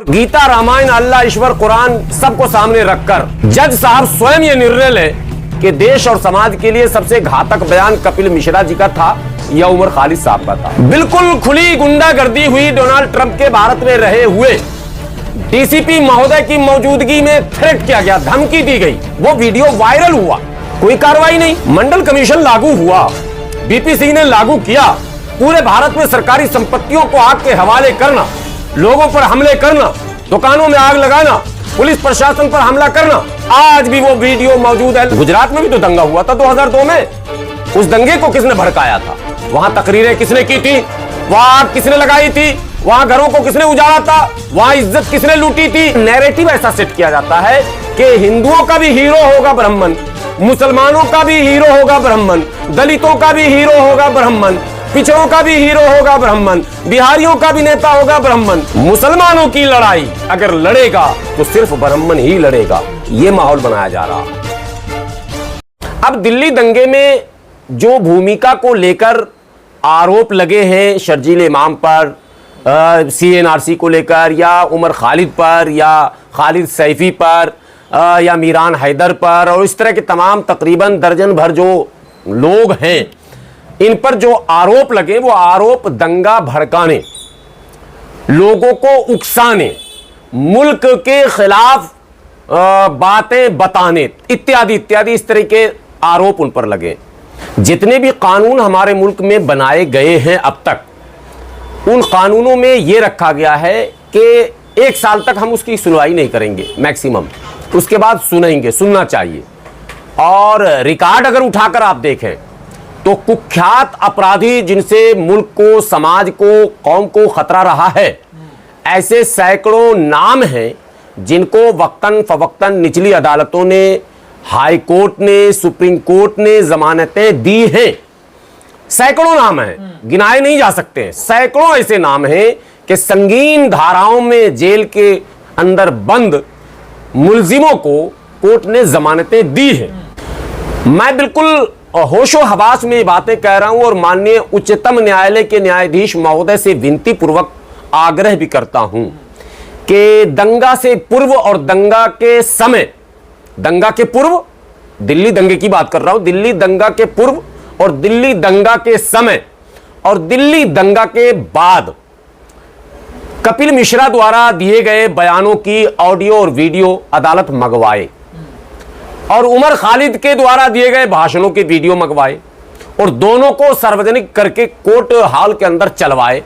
गीता, रामायण, अल्लाह, ईश्वर, कुरान सबको सामने रखकर जज साहब स्वयं ये निर्णय ले कि देश और समाज के लिए सबसे घातक बयान कपिल मिश्रा जी का था या उमर खालिद साहब का था। बिल्कुल खुली गुंडागर्दी हुई। डोनाल्ड ट्रंप के भारत में रहे हुए डीसीपी महोदय की मौजूदगी में थ्रेट किया गया, धमकी दी गई। वो वीडियो वायरल हुआ, कोई कार्रवाई नहीं। मंडल कमीशन लागू हुआ, बीपी सिंह ने लागू किया। पूरे भारत में सरकारी संपत्तियों को आग के हवाले करना, लोगों पर हमले करना, दुकानों में आग लगाना, पुलिस प्रशासन पर हमला करना, आज भी वो वीडियो मौजूद है। गुजरात में भी तो दंगा हुआ था 2002 में। उस दंगे को किसने भड़काया था? वहां तकरीरें किसने की थी? वहां आग किसने लगाई थी? वहां घरों को किसने उजाड़ा था? वहां इज्जत किसने लूटी थी? नैरेटिव ऐसा सेट किया जाता है कि हिंदुओं का भी हीरो होगा ब्राह्मण, मुसलमानों का भी हीरो होगा ब्राह्मण, दलितों का भी हीरो होगा ब्राह्मण, पिछड़ों का भी हीरो होगा ब्राह्मण, बिहारियों का भी नेता होगा ब्राह्मण। मुसलमानों की लड़ाई अगर लड़ेगा तो सिर्फ ब्राह्मण ही लड़ेगा। ये माहौल बनाया जा रहा। अब दिल्ली दंगे में जो भूमिका को लेकर आरोप लगे हैं शर्जील इमाम पर, सीएनआरसी को लेकर, या उमर खालिद पर, या खालिद सैफी पर, या मीरान हैदर पर, और इस तरह के तमाम तकरीबन दर्जन भर जो लोग हैं, इन पर जो आरोप लगे वो आरोप दंगा भड़काने, लोगों को उकसाने, मुल्क के खिलाफ बातें बताने इत्यादि इत्यादि इस तरह के आरोप उन पर लगे। जितने भी कानून हमारे मुल्क में बनाए गए हैं अब तक, उन कानूनों में यह रखा गया है कि 1 साल तक हम उसकी सुनवाई नहीं करेंगे मैक्सिमम, उसके बाद सुनना चाहिए। और रिकॉर्ड अगर उठाकर आप देखें तो कुख्यात अपराधी जिनसे मुल्क को, समाज को, कौम को खतरा रहा है, ऐसे सैकड़ों नाम हैं जिनको वक्तन फवक्तन निचली अदालतों ने, हाई कोर्ट ने, सुप्रीम कोर्ट ने जमानतें दी हैं। सैकड़ों नाम हैं, गिनाए नहीं जा सकते हैं। सैकड़ों ऐसे नाम हैं कि संगीन धाराओं में जेल के अंदर बंद मुलजिमों को कोर्ट ने जमानतें दी हैं। मैं बिल्कुल होशो हवास में ये बातें कह रहा हूं और माननीय उच्चतम न्यायालय के न्यायाधीश महोदय से विनती पूर्वक आग्रह भी करता हूं कि दंगा से पूर्व और दंगा के समय, दंगा के पूर्व, दिल्ली दंगे की बात कर रहा हूं, दिल्ली दंगा के पूर्व और दिल्ली दंगा के समय और दिल्ली दंगा के बाद कपिल मिश्रा द्वारा दिए गए बयानों की ऑडियो और वीडियो अदालत मंगवाए, और उमर खालिद के द्वारा दिए गए भाषणों के वीडियो मंगवाए, और दोनों को सार्वजनिक करके कोर्ट हॉल के अंदर चलवाए,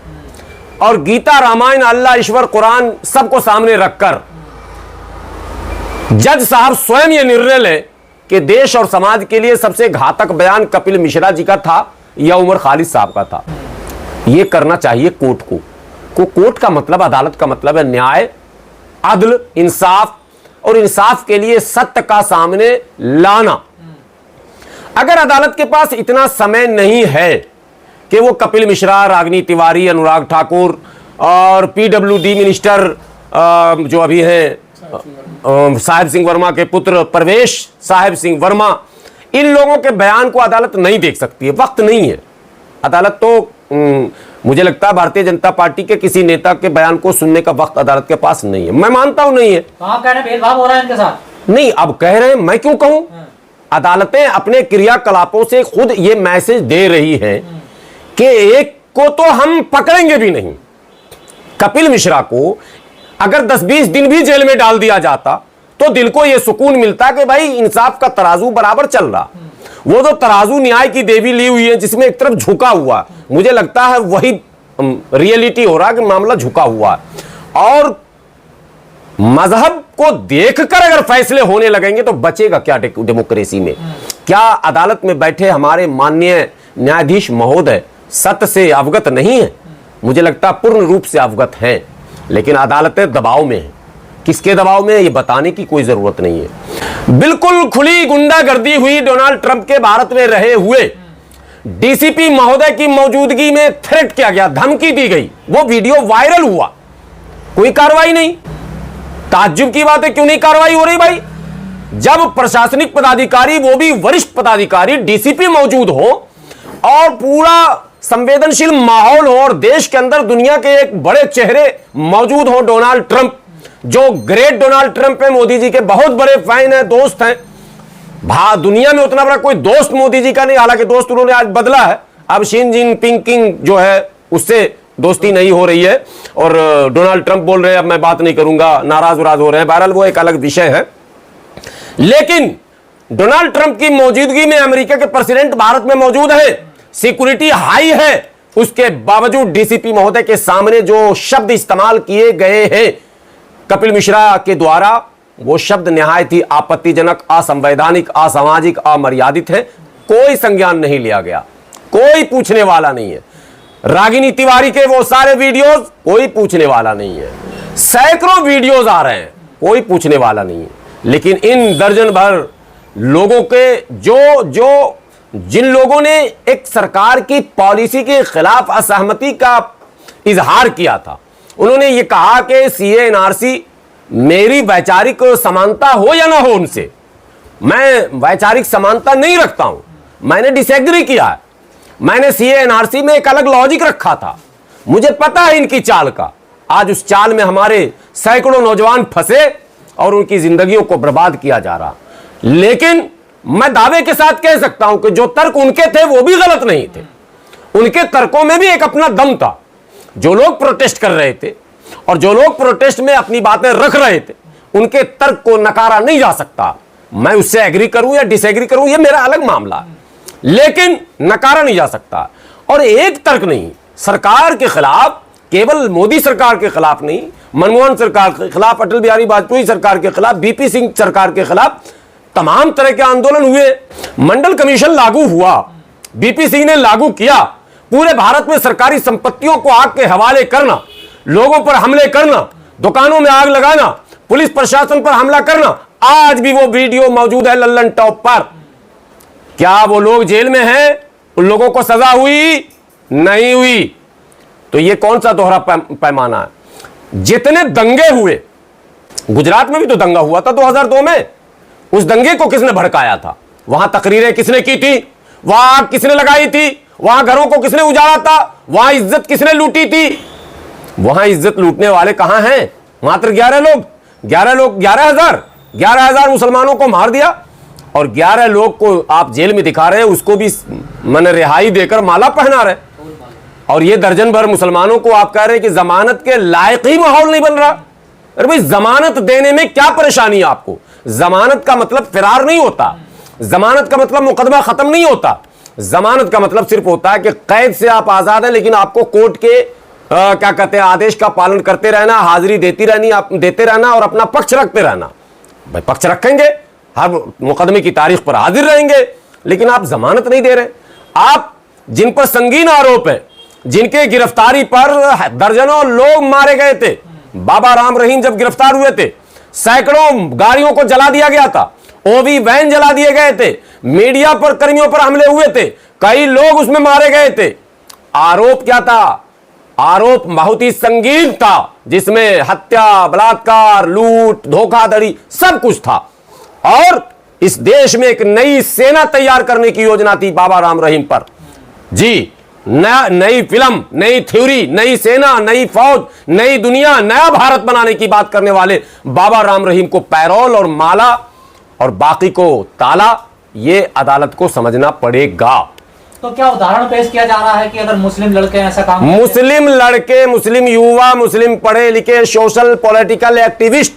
और गीता, रामायण, अल्लाह, ईश्वर, कुरान सबको सामने रखकर जज साहब स्वयं ये निर्णय ले कि देश और समाज के लिए सबसे घातक बयान कपिल मिश्रा जी का था या उमर खालिद साहब का था। यह करना चाहिए कोर्ट को। कोर्ट का मतलब, अदालत का मतलब है न्याय, अदल, इंसाफ, और इंसाफ के लिए सत्य का सामने लाना। अगर अदालत के पास इतना समय नहीं है कि वो कपिल मिश्रा, रागिनी तिवारी, अनुराग ठाकुर और पीडब्ल्यूडी मिनिस्टर जो अभी हैं साहिब सिंह वर्मा के पुत्र परवेश साहिब सिंह वर्मा, इन लोगों के बयान को अदालत नहीं देख सकती है, वक्त नहीं है। अदालत तो मुझे लगता है भारतीय जनता पार्टी के किसी नेता के बयान को सुनने का वक्त अदालत के पास नहीं है। मैं मानता हूं नहीं है। आप कह रहे हैं भेदभाव हो रहा है इनके साथ? नहीं, अब कह रहे हैं, मैं क्यों कहूं? अदालतें अपने क्रियाकलापों से खुद ये मैसेज दे रही हैं कि एक को तो हम पकड़ेंगे भी नहीं। कपिल मिश्रा को अगर 10-20 दिन भी जेल में डाल दिया जाता तो दिल को यह सुकून मिलता कि भाई इंसाफ का तराजू बराबर चल रहा। वो तो तराजू न्याय की देवी ली हुई है जिसमें एक तरफ झुका हुआ, मुझे लगता है वही रियलिटी हो रहा है कि मामला झुका हुआ। और मजहब को देखकर अगर फैसले होने लगेंगे तो बचेगा क्या डेमोक्रेसी में? क्या अदालत में बैठे हमारे माननीय न्यायाधीश महोदय सत्य से अवगत नहीं है? मुझे लगता है पूर्ण रूप से अवगत हैं, लेकिन अदालतें दबाव में हैं। किसके दबाव में, ये बताने की कोई जरूरत नहीं है। बिल्कुल खुली गुंडागर्दी हुई। डोनाल्ड ट्रंप के भारत में रहे हुए डीसीपी महोदय की मौजूदगी में थ्रेट किया गया, धमकी दी गई। वो वीडियो वायरल हुआ, कोई कार्रवाई नहीं। ताज्जुब की बात है, क्यों नहीं कार्रवाई हो रही भाई? जब प्रशासनिक पदाधिकारी, वो भी वरिष्ठ पदाधिकारी, डीसीपी मौजूद हो और पूरा संवेदनशील माहौल हो और देश के अंदर दुनिया के एक बड़े चेहरे मौजूद हो, डोनाल्ड ट्रंप, जो ग्रेट डोनाल्ड ट्रंप है, मोदी जी के बहुत बड़े फैन हैं, दोस्त हैं। दुनिया में उतना बड़ा कोई दोस्त मोदी जी का नहीं, हालांकि दोस्त उन्होंने आज बदला है। अब शी जिनपिंग जो है उससे दोस्ती नहीं हो रही है, और डोनाल्ड ट्रंप बोल रहे हैं अब मैं बात नहीं करूंगा, नाराज वराज हो रहे हैं। बहरहाल वो एक अलग विषय है। लेकिन डोनाल्ड ट्रंप की मौजूदगी में अमेरिका के प्रेसिडेंट भारत में मौजूद है, सिक्योरिटी हाई है, उसके बावजूद डीसीपी महोदय के सामने जो शब्द इस्तेमाल किए गए हैं कपिल मिश्रा के द्वारा, वो शब्द निहायत ही आपत्तिजनक, असंवैधानिक, असामाजिक, अमर्यादित है। कोई संज्ञान नहीं लिया गया, कोई पूछने वाला नहीं है। रागिनी तिवारी के वो सारे वीडियोस, कोई पूछने वाला नहीं है। सैकड़ों वीडियोस आ रहे हैं, कोई पूछने वाला नहीं है। लेकिन इन दर्जन भर लोगों के जिन लोगों ने एक सरकार की पॉलिसी के खिलाफ असहमति का इजहार किया था, उन्होंने ये कहा कि सीए एनआरसी मेरी वैचारिक समानता हो या ना हो उनसे, मैं वैचारिक समानता नहीं रखता हूं, मैंने डिसएग्री किया है, मैंने सीए एनआरसी में एक अलग लॉजिक रखा था, मुझे पता है इनकी चाल का। आज उस चाल में हमारे सैकड़ों नौजवान फंसे और उनकी जिंदगियों को बर्बाद किया जा रहा। लेकिन मैं दावे के साथ कह सकता हूं कि जो तर्क उनके थे वो भी गलत नहीं थे, उनके तर्कों में भी एक अपना दम था। जो लोग प्रोटेस्ट कर रहे थे और जो लोग प्रोटेस्ट में अपनी बातें रख रहे थे, उनके तर्क को नकारा नहीं जा सकता। मैं उससे एग्री करूं या डिसएग्री करूं, यह मेरा अलग मामला है, लेकिन नकारा नहीं जा सकता। और एक तर्क नहीं, सरकार के खिलाफ, केवल मोदी सरकार के खिलाफ नहीं, मनमोहन सरकार के खिलाफ, अटल बिहारी वाजपेयी सरकार के खिलाफ, बीपी सिंह सरकार के खिलाफ तमाम तरह के आंदोलन हुए। मंडल कमीशन लागू हुआ, बीपी सिंह ने लागू किया। पूरे भारत में सरकारी संपत्तियों को आग के हवाले करना, लोगों पर हमले करना, दुकानों में आग लगाना, पुलिस प्रशासन पर हमला करना, आज भी वो वीडियो मौजूद है लल्लन टॉप पर। क्या वो लोग जेल में हैं? उन लोगों को सजा हुई? नहीं हुई। तो ये कौन सा दोहरा पैमाना है? जितने दंगे हुए, गुजरात में भी तो दंगा हुआ था 2002 में, उस दंगे को किसने भड़काया था? वहां तकरीरें किसने की थी? वहां आग किसने लगाई थी? वहां घरों को किसने उजाड़ा था? वहां इज्जत किसने लूटी थी? वहां इज्जत लूटने वाले कहां हैं? मात्र 11 लोग, 11,000 मुसलमानों को मार दिया, और 11 लोग को आप जेल में दिखा रहे हैं, उसको भी मैंने रिहाई देकर माला पहना रहे। और ये दर्जन भर मुसलमानों को आप कह रहे हैं कि जमानत के लायक ही माहौल नहीं बन रहा। अरे भाई, जमानत देने में क्या परेशानी है आपको? जमानत का मतलब फिरार नहीं होता, जमानत का मतलब मुकदमा खत्म नहीं होता। जमानत का मतलब सिर्फ होता है कि कैद से आप आजाद हैं, लेकिन आपको कोर्ट के क्या कहते हैं, आदेश का पालन करते रहना, हाजिरी देते रहना और अपना पक्ष रखते रहना। भाई, पक्ष रखेंगे, हर मुकदमे की तारीख पर हाजिर रहेंगे, लेकिन आप जमानत नहीं दे रहे। आप जिन पर संगीन आरोप है, जिनके गिरफ्तारी पर दर्जनों लोग मारे गए थे, बाबा राम रहीम जब गिरफ्तार हुए थे, सैकड़ों गाड़ियों को जला दिया गया था, ओबी वैन जला दिए गए थे, मीडिया पर कर्मियों पर हमले हुए थे, कई लोग उसमें मारे गए थे। आरोप क्या था? आरोप बहुत ही संगीन था, जिसमें हत्या, बलात्कार, लूट, धोखाधड़ी सब कुछ था। और इस देश में एक नई सेना तैयार करने की योजना थी बाबा राम रहीम पर। जी, नई फिल्म, नई थ्योरी, नई सेना, नई फौज, नई दुनिया, नया भारत बनाने की बात करने वाले बाबा राम रहीम को पैरोल और माला और बाकी को ताला, ये अदालत को समझना पड़ेगा। तो क्या उदाहरण पेश किया जा रहा है कि अगर मुस्लिम लड़के ऐसा काम, मुस्लिम लड़के, मुस्लिम युवा, मुस्लिम पढ़े लिखे सोशल पॉलिटिकल एक्टिविस्ट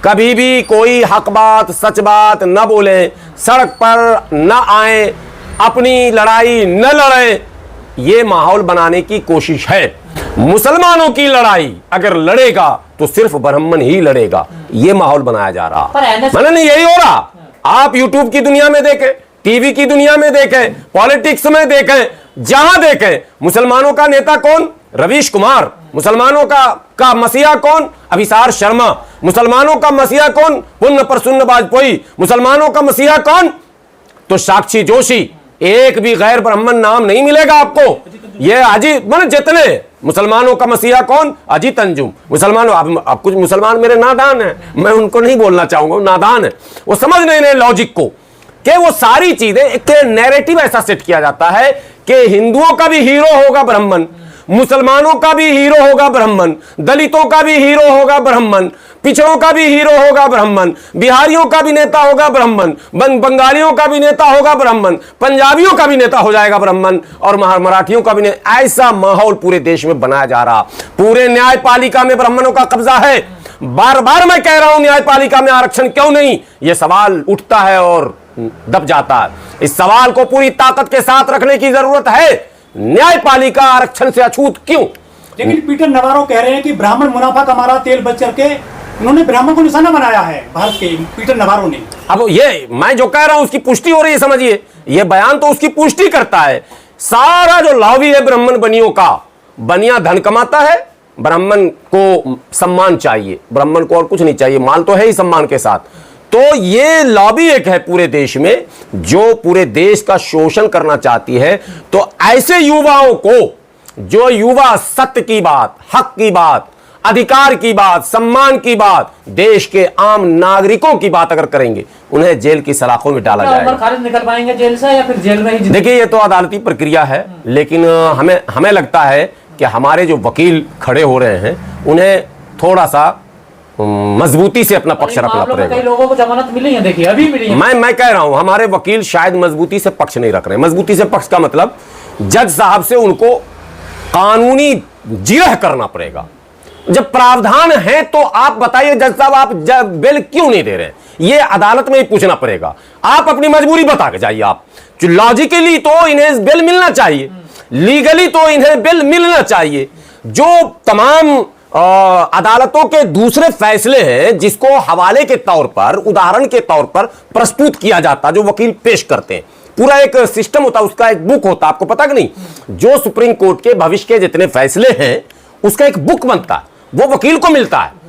कभी भी कोई हक बात, सच बात न बोले, सड़क पर न आए, अपनी लड़ाई न लड़े, ये माहौल बनाने की कोशिश है। मुसलमानों की लड़ाई अगर लड़ेगा तो सिर्फ ब्राह्मण ही लड़ेगा, ये माहौल बनाया जा रहा। मैंने नहीं, यही हो रहा। आप यूट्यूब की दुनिया में देखें, टीवी की दुनिया में देखें, पॉलिटिक्स में देखें, जहां देखें, मुसलमानों का नेता कौन? रवीश कुमार। मुसलमानों का मसीहा कौन? अभिसार शर्मा। मुसलमानों का मसीहा कौन? पुण्य प्रसन्न वाजपेयी। मुसलमानों का मसीहा कौन? तो साक्षी जोशी। एक भी गैर ब्राह्मण नाम नहीं मिलेगा आपको। ये अजीत, मतलब जितने मुसलमानों का मसीहा कौन? अजीत अंजुम। मुसलमानों, अब कुछ मुसलमान मेरे नादान हैं, मैं उनको नहीं बोलना चाहूंगा, नादान है, वो समझ नहीं रहे लॉजिक को, कि वो सारी चीजें एक नैरेटिव ऐसा सेट किया जाता है कि हिंदुओं का भी हीरो होगा ब्राह्मण, मुसलमानों का भी हीरो होगा ब्राह्मण, दलितों का भी हीरो होगा ब्राह्मण, पिछड़ों का भी हीरो होगा ब्राह्मण, बिहारियों का भी नेता होगा ब्राह्मण, बंगालियों का भी नेता होगा ब्राह्मण, पंजाबियों का भी नेता हो जाएगा ब्राह्मण, और मराठियों का भी नेता। ऐसा माहौल पूरे देश में बनाया जा रहा। पूरे न्यायपालिका में ब्राह्मणों का कब्जा है। बार बार मैं कह रहा हूं न्यायपालिका में आरक्षण क्यों नहीं, यह सवाल उठता है और दब जाता है। इस सवाल को पूरी ताकत के साथ रखने की जरूरत है। न्यायपालिका आरक्षण से अछूत क्यों? लेकिन पीटर नवारो कह रहे हैं कि ब्राह्मण मुनाफा कमा रहा, तेल बच करके उन्होंने ब्राह्मण को निशाना बनाया है भारत के पीटर नवारो ने। अब ये मैं जो कह रहा हूं उसकी पुष्टि हो रही है, समझिए ये बयान तो उसकी पुष्टि करता है। सारा जो लॉबी है ब्राह्मण बनियों का, बनिया धन कमाता है, ब्राह्मण को सम्मान चाहिए, ब्राह्मण को और कुछ नहीं चाहिए, माल तो है ही सम्मान के साथ। तो ये लॉबी एक है पूरे देश में जो पूरे देश का शोषण करना चाहती है। तो ऐसे युवाओं को, जो युवा सत्य की बात, हक की बात, अधिकार की बात, सम्मान की बात, देश के आम नागरिकों की बात अगर करेंगे, उन्हें जेल की सलाखों में डाला जाएगा। उमर खालिद निकल पाएंगे जेल से या फिर जेल में ही? देखिए ये तो अदालती प्रक्रिया है, लेकिन हमें लगता है कि हमारे जो वकील खड़े हो रहे हैं उन्हें थोड़ा सा मजबूती से अपना पक्ष रखना पड़ेगा। कई लोगों को जमानत मिली है, देखिए अभी मिली है। मैं कह रहा हूं हमारे वकील शायद मजबूती से पक्ष नहीं रख रहे। मजबूती से पक्ष का मतलब जज साहब से उनको कानूनी जिरह करना पड़ेगा। जब प्रावधान है तो आप बताइए जज साहब, आप बेल क्यों नहीं दे रहे? ये अदालत में ही पूछना पड़ेगा। आप अपनी मजबूरी बता के जाइए। आप लॉजिकली तो इन्हें बेल मिलना चाहिए, लीगली तो इन्हें बेल मिलना चाहिए। जो तमाम अदालतों के दूसरे फैसले हैं जिसको हवाले के तौर पर, उदाहरण के तौर पर प्रस्तुत किया जाता, जो वकील पेश करते हैं, पूरा एक सिस्टम होता, उसका एक बुक होता, आपको पता कि नहीं? जो सुप्रीम कोर्ट के भविष्य के जितने फैसले हैं उसका एक बुक बनता है, वो वकील को मिलता है।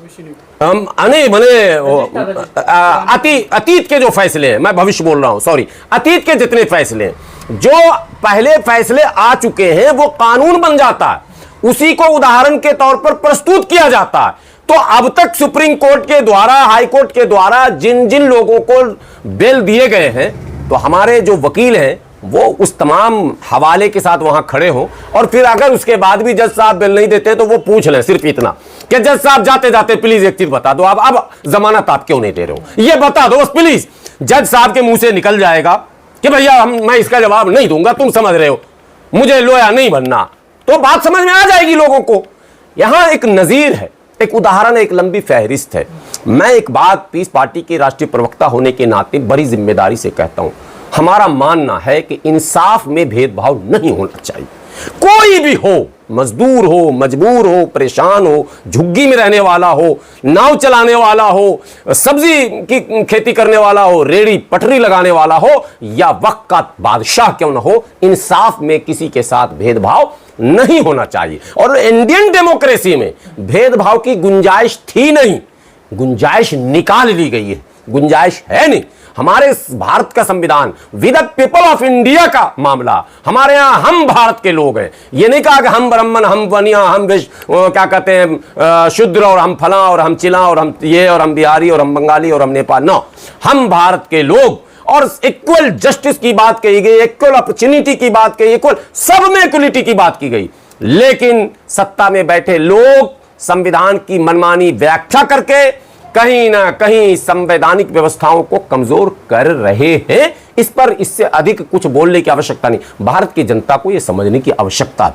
अतीत के जो फैसले हैं, मैं भविष्य बोल रहा हूं, सॉरी, अतीत के जितने फैसले हैं, जो पहले फैसले आ चुके हैं वो कानून बन जाता है, उसी को उदाहरण के तौर पर प्रस्तुत किया जाता है। तो अब तक सुप्रीम कोर्ट के द्वारा, हाई कोर्ट के द्वारा जिन जिन लोगों को बेल दिए गए हैं, तो हमारे जो वकील हैं वो उस तमाम हवाले के साथ वहां खड़े हों, और फिर अगर उसके बाद भी जज साहब बेल नहीं देते तो वो पूछ लें सिर्फ इतना कि जज साहब जाते जाते प्लीज एक चीज बता दो, अब जमानत आप क्यों नहीं दे रहे हो, ये बता दो बस प्लीज। जज साहब के मुंह से निकल जाएगा कि भैया मैं इसका जवाब नहीं दूंगा, तुम समझ रहे हो, मुझे लोया नहीं बनना, तो बात समझ में आ जाएगी लोगों को। यहां एक नजीर है, एक उदाहरण, एक लंबी फहरिस्त है। मैं एक बात पीस पार्टी के राष्ट्रीय प्रवक्ता होने के नाते बड़ी जिम्मेदारी से कहता हूं, हमारा मानना है कि इंसाफ में भेदभाव नहीं होना चाहिए। कोई भी हो, मजदूर हो, मजबूर हो, परेशान हो, झुग्गी में रहने वाला हो, नाव चलाने वाला हो, सब्जी की खेती करने वाला हो, रेड़ी पटरी लगाने वाला हो, या वक्त का बादशाह क्यों ना हो, इंसाफ में किसी के साथ भेदभाव नहीं होना चाहिए। और इंडियन डेमोक्रेसी में भेदभाव की गुंजाइश थी नहीं, गुंजाइश निकाल ली गई है, गुंजाइश है नहीं। हमारे भारत का संविधान with the people of India का मामला, हमारे यहां हम भारत के लोग हैं। ये नहीं कहा कि हम ब्राह्मण, हम बनिया, हम क्या कहते हैं शूद्र, और हम फला, और हम चिला, और हम ये, और हम बिहारी, और हम बंगाली, और हम नेपाल। नो, हम भारत के लोग, और इक्वल जस्टिस की बात कही गई, इक्वल अपॉर्चुनिटी की बात कही, इक्वल सब में इक्वलिटी की बात की गई। लेकिन सत्ता में बैठे लोग संविधान की मनमानी व्याख्या करके कहीं ना कहीं संवैधानिक व्यवस्थाओं को कमजोर कर रहे हैं। इस पर इससे अधिक कुछ बोलने की आवश्यकता नहीं। भारत की जनता को यह समझने की आवश्यकता है,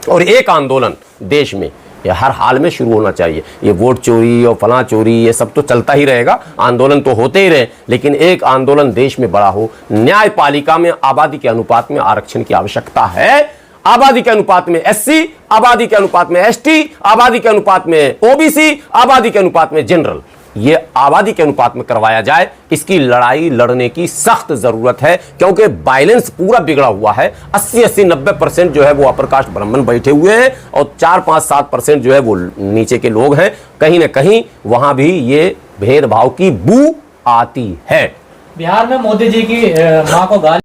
और एक आंदोलन देश में ये हर हाल में शुरू होना चाहिए। ये वोट चोरी और फला चोरी ये सब तो चलता ही रहेगा, आंदोलन तो होते ही रहे, लेकिन एक आंदोलन देश में बड़ा हो। न्यायपालिका में आबादी के अनुपात में आरक्षण की आवश्यकता है। आबादी के अनुपात में एससी, आबादी के अनुपात में एसटी, आबादी के अनुपात में ओबीसी, आबादी के अनुपात में जनरल, ये आबादी के अनुपात में करवाया जाए। इसकी लड़ाई लड़ने की सख्त जरूरत है, क्योंकि बैलेंस पूरा बिगड़ा हुआ है। 80-90% जो है वो अपर कास्ट ब्राह्मण बैठे हुए हैं, और 4-5-7% जो है वो नीचे के लोग हैं। कहीं ना कहीं वहां भी ये भेदभाव की बू आती है। बिहार में मोदी जी की मां को गाली